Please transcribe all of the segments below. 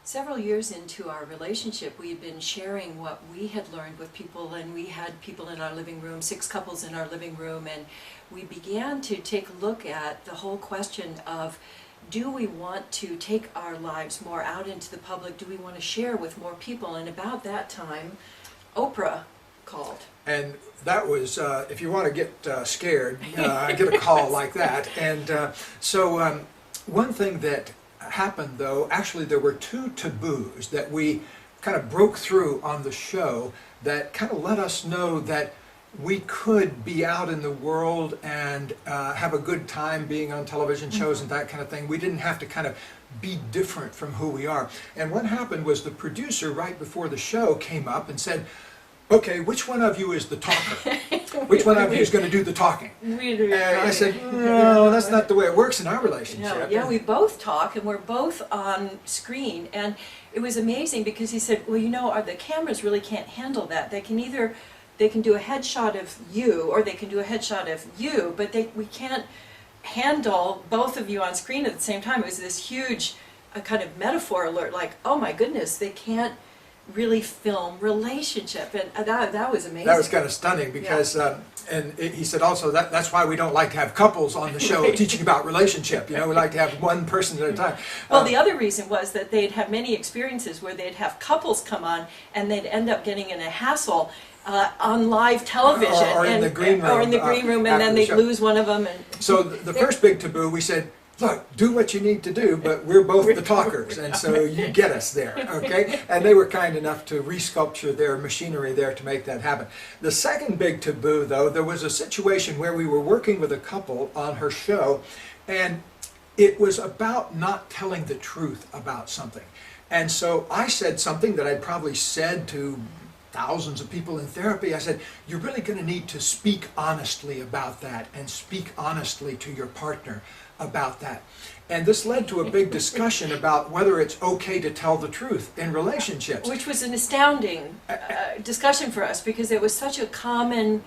Several years into our relationship, we had been sharing what we had learned with people, and we had people in our living room, 6 couples in our living room, and we began to take a look at the whole question of, do we want to take our lives more out into the public? Do we want to share with more people? And about that time, Oprah called. And that was, if you want to get scared, get a call like that. And so one thing that happened, though, actually there were 2 taboos that we kind of broke through on the show that kind of let us know that we could be out in the world and have a good time being on television shows and that kind of thing. We didn't have to kind of be different from who we are. And what happened was the producer right before the show came up and said, okay, which one of you is the talker? Which one of you is going to do the talking? And I said, no, that's not the way it works in our relationship. No, yeah, we both talk and we're both on screen. And it was amazing because he said, well, you know, the cameras really can't handle that. They can do a headshot of you or they can do a headshot of you, but we can't handle both of you on screen at the same time. It was this huge kind of metaphor alert, like, oh my goodness, they can't really film relationship, and that was amazing. That was kind of stunning because, he said also that's why we don't like to have couples on the show teaching about relationship. You know, we like to have one person at a time. Well, the other reason was that they'd have many experiences where they'd have couples come on and they'd end up getting in a hassle on live television, or in the green room, and then they'd lose one of them. And so the first big taboo, we said, look, do what you need to do, but we're both the talkers, and so you get us there, okay? And they were kind enough to resculpture their machinery there to make that happen. The second big taboo, though, there was a situation where we were working with a couple on her show, and it was about not telling the truth about something. And so I said something that I'd probably said to thousands of people in therapy. I said, you're really going to need to speak honestly about that and speak honestly to your partner about that. And this led to a big discussion about whether it's okay to tell the truth in relationships. Which was an astounding discussion for us because it was such a common,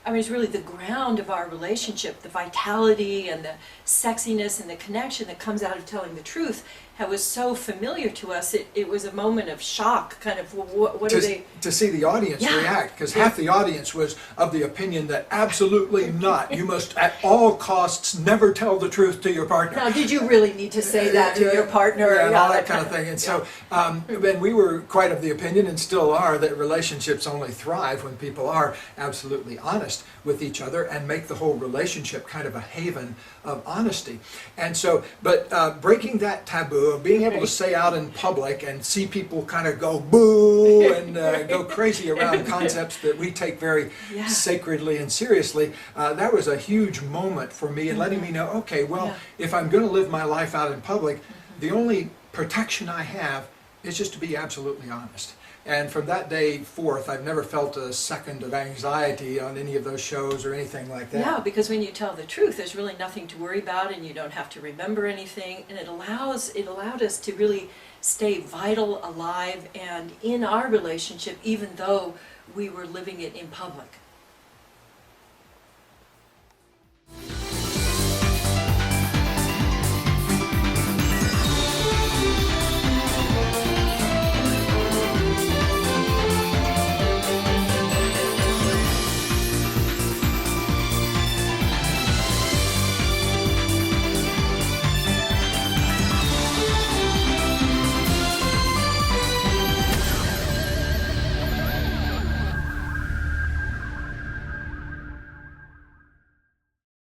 I mean, it's really the ground of our relationship, the vitality and the sexiness and the connection that comes out of telling the truth. That was so familiar to us, it was a moment of shock, kind of, what are they... To see the audience react, because half the audience was of the opinion that absolutely not, you must at all costs never tell the truth to your partner. Now, did you really need to say that to your partner? And all that kind of thing. And so, and we were quite of the opinion, and still are, that relationships only thrive when people are absolutely honest with each other and make the whole relationship kind of a haven of honesty. And so, but breaking that taboo of being able to say out in public and see people kind of go boo and go crazy around concepts that we take very sacredly and seriously, that was a huge moment for me in letting me know, okay, well, if I'm going to live my life out in public, the only protection I have is just to be absolutely honest. And from that day forth, I've never felt a second of anxiety on any of those shows or anything like that. Yeah, because when you tell the truth, there's really nothing to worry about, and you don't have to remember anything. And it allowed us to really stay vital, alive, and in our relationship, even though we were living it in public.